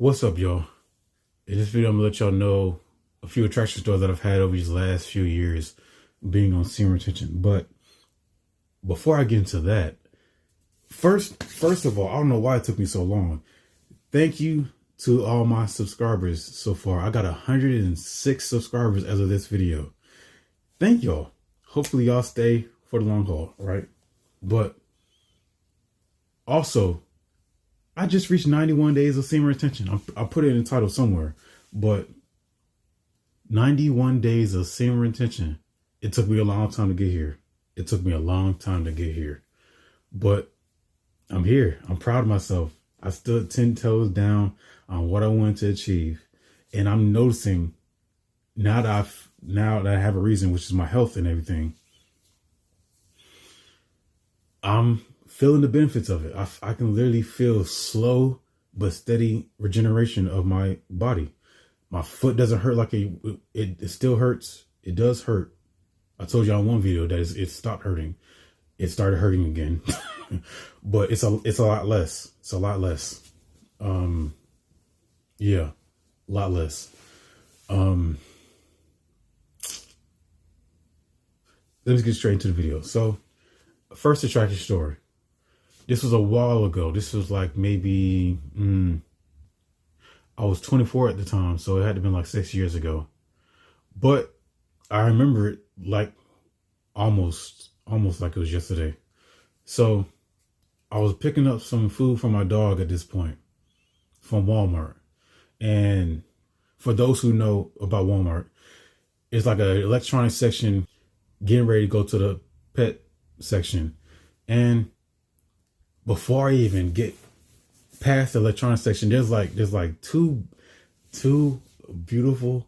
What's up, y'all? In this video, I'm gonna let y'all know a few attraction stores that I've had over these last few years being on semen retention. But before I get into that, first of all, I don't know why it took me so long. Thank you to all my subscribers so far. I got 106 subscribers as of this video. Thank y'all. Hopefully y'all stay for the long haul, right? But also, I just reached 91 days of semen retention. I'll put it in the title somewhere, but 91 days of semen retention. It took me a long time to get here. But I'm here. I'm proud of myself. I stood 10 toes down on what I wanted to achieve. And I'm noticing now that I have a reason, which is my health and everything, I'm feeling the benefits of it. I can literally feel slow but steady regeneration of my body. My foot doesn't hurt like it still hurts. It does hurt. I told you on one video that it stopped hurting. It started hurting again, but it's a lot less. It's a lot less. Yeah, a lot less. Let me get straight into the video. So, first attraction story. This was a while ago. This was like maybe, I was 24 at the time, so it had to been like 6 years ago. But I remember it like almost like it was yesterday. So I was picking up some food for my dog at this point from Walmart. And for those who know about Walmart, it's like an electronic section getting ready to go to the pet section. And before I even get past the electronic section, there's like two beautiful,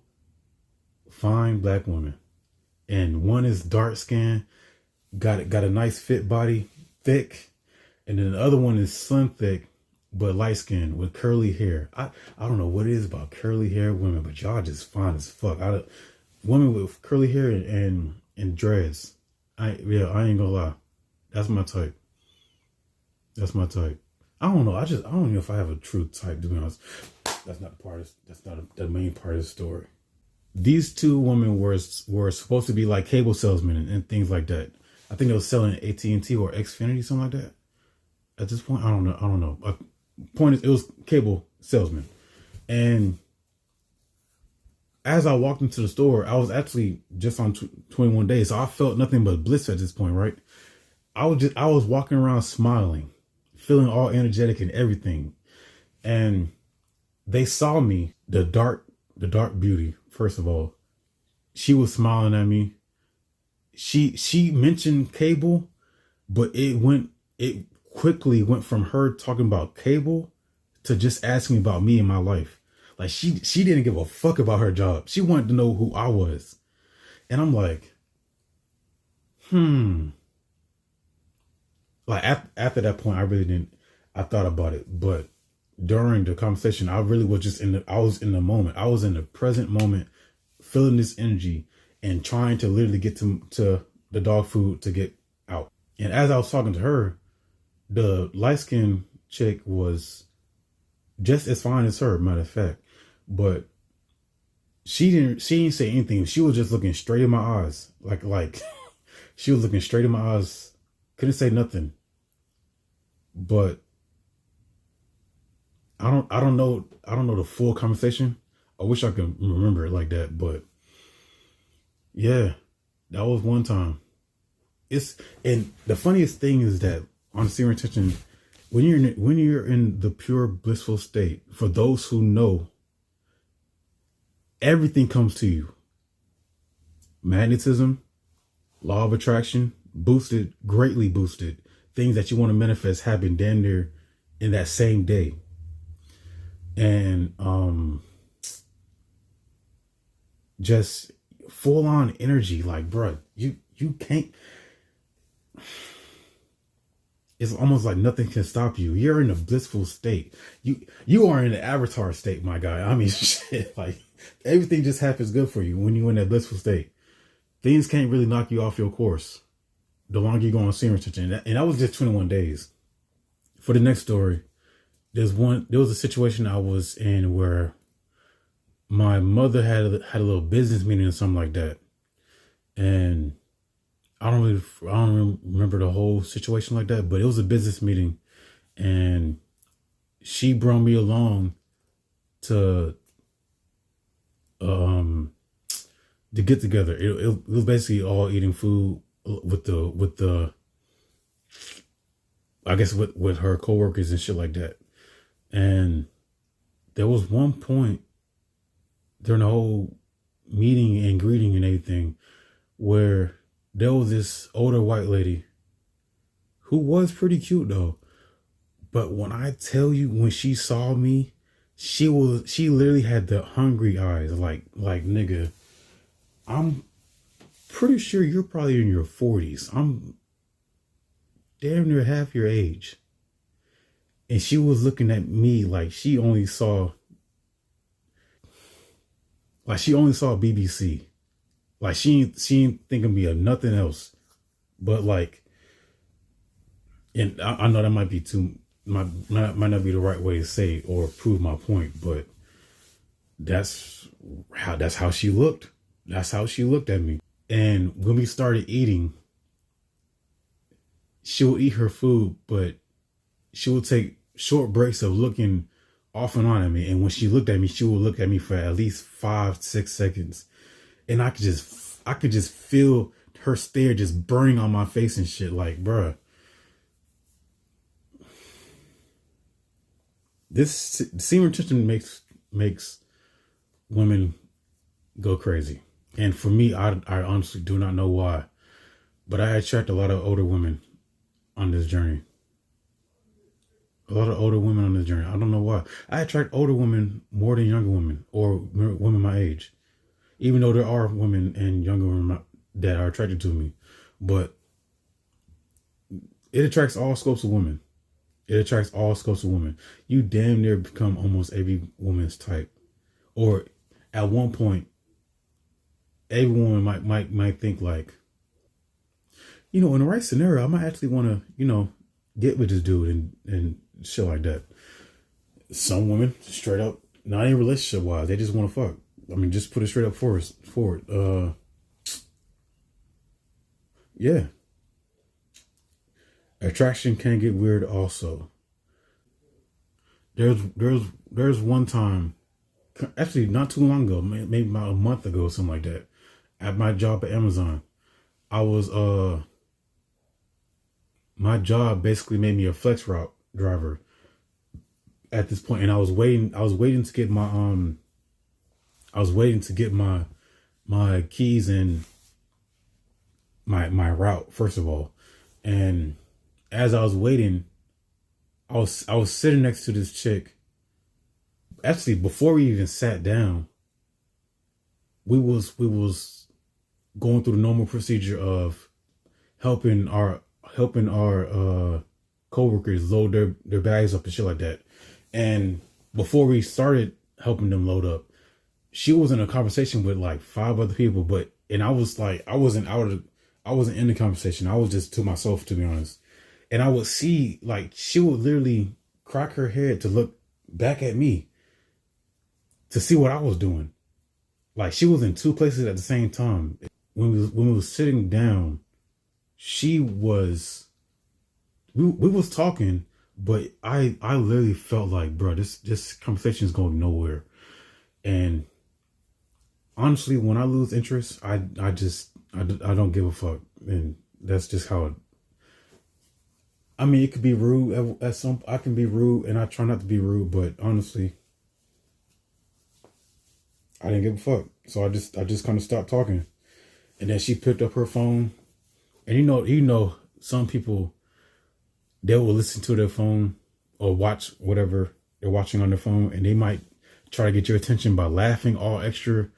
fine black women, and one is dark skinned, got a nice fit body, thick, and then the other one is slim thick but light skinned with curly hair. I don't know what it is about curly hair women, but y'all just fine as fuck. Women with curly hair and dreads. I ain't gonna lie, that's my type. That's my type. I don't know. I don't know if I have a true type, to be honest. That's not the main part of the story. These two women were supposed to be like cable salesmen and things like that. I think they were selling AT&T or Xfinity, something like that. At this point, I don't know. Point is, it was cable salesmen. And as I walked into the store, I was actually just on 21 days, so I felt nothing but bliss at this point, right? I was walking around smiling, feeling all energetic and everything. And they saw me, the dark beauty. First of all, she was smiling at me. She mentioned cable, but it quickly went from her talking about cable to just asking about me and my life. Like she didn't give a fuck about her job. She wanted to know who I was. And I'm like, like after that point, I thought about it, but during the conversation, I really was just I was in the moment. I was in the present moment, feeling this energy and trying to literally get to the dog food to get out. And as I was talking to her, the light-skinned chick was just as fine as her, matter of fact, but she didn't say anything. She was just looking straight in my eyes, like she was looking straight in my eyes. Couldn't say nothing. But I don't know the full conversation. I wish I could remember it like that, but yeah, that was one time. And the funniest thing is that on semen retention, when you're in the pure blissful state, for those who know, everything comes to you. Magnetism, law of attraction, boosted, greatly boosted. Things that you want to manifest happen damn near in that same day. And just full on energy, like, bruh, you can't. It's almost like nothing can stop you. You're in a blissful state. You are in the avatar state, my guy. I mean, shit, like everything just happens good for you when you're in that blissful state. Things can't really knock you off your course the longer you go on semen retention. And that was just 21 days. For the next story, there was a situation I was in where my mother had a little business meeting or something like that, and I don't remember the whole situation like that, but it was a business meeting, and she brought me along to um to get together. It was basically all eating food with the I guess with her coworkers and shit like that. And there was one point during the whole meeting and greeting and everything where there was this older white lady who was pretty cute though. But when I tell you, when she saw me, she literally had the hungry eyes. Like nigga, I'm pretty sure you're probably in your 40s. I'm damn near half your age. And she was looking at me like she only saw BBC. Like she ain't thinking me of nothing else. But like, and I know that might be might not be the right way to say it or prove my point, but that's how she looked. That's how she looked at me. And when we started eating, she would eat her food, but she would take short breaks of looking off and on at me. And when she looked at me, she would look at me for at least 5-6 seconds. And I could just feel her stare just burning on my face and shit. Like, bruh, this semen retention makes women go crazy. And for me, I honestly do not know why, but I attract a lot of older women on this journey. A lot of older women on this journey. I don't know why. I attract older women more than younger women or women my age. Even though there are women and younger women that are attracted to me. But it attracts all scopes of women. It attracts all scopes of women. You damn near become almost every woman's type. Or at one point, every woman might think like, in the right scenario, I might actually want to, get with this dude and shit like that. Some women, straight up, not even relationship wise, they just want to fuck. I mean, just put it straight up forward. Yeah. Attraction can get weird also. There's one time, actually not too long ago, maybe about a month ago, something like that, at my job at Amazon. I was my job basically made me a flex route driver at this point, and I was waiting to get my keys and my route first of all. And as I was waiting, I was sitting next to this chick. Actually, before we even sat down, we was going through the normal procedure of helping our coworkers load their bags up and shit like that. And before we started helping them load up, she was in a conversation with like 5 other people, and I was like, I wasn't in the conversation. I was just to myself, to be honest. And I would see, like, she would literally crack her head to look back at me to see what I was doing. Like, she was in 2 places at the same time. When we was sitting down, we was talking, but I literally felt like, bro, this conversation is going nowhere. And honestly, when I lose interest, I don't give a fuck. And that's just how it, I mean, it could be rude I can be rude, and I try not to be rude, but honestly, I didn't give a fuck. So I just kind of stopped talking. And then she picked up her phone, and you know, some people, they will listen to their phone or watch whatever they're watching on their phone, and they might try to get your attention by laughing all extra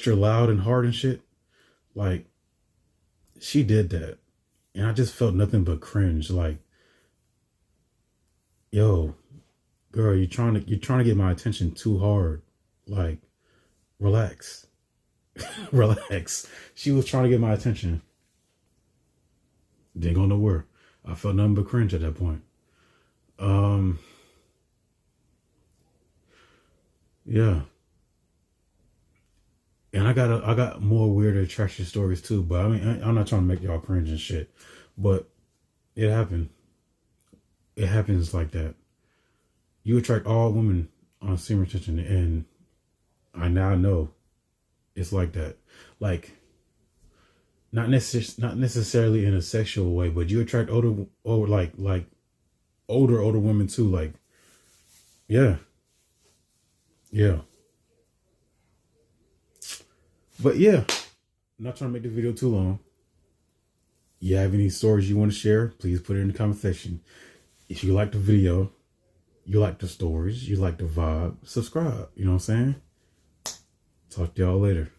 loud and hard and shit. Like, she did that, and I just felt nothing but cringe. Like, yo, girl, you're trying to get my attention too hard. Like, relax. Relax. She was trying to get my attention. Didn't go nowhere. I felt nothing but cringe at that point. Yeah. And I got more weird attraction stories too, but I mean, I'm not trying to make y'all cringe and shit, but it happened. It happens like that. You attract all women on semen retention, and I now know it's like that. Like, not necessarily in a sexual way, but you attract older women too. Like, yeah, yeah. But yeah, I'm not trying to make the video too long. You have any stories you want to share? Please put it in the comment section. If you like the video, you like the stories, you like the vibe, subscribe. You know what I'm saying? Talk to y'all later.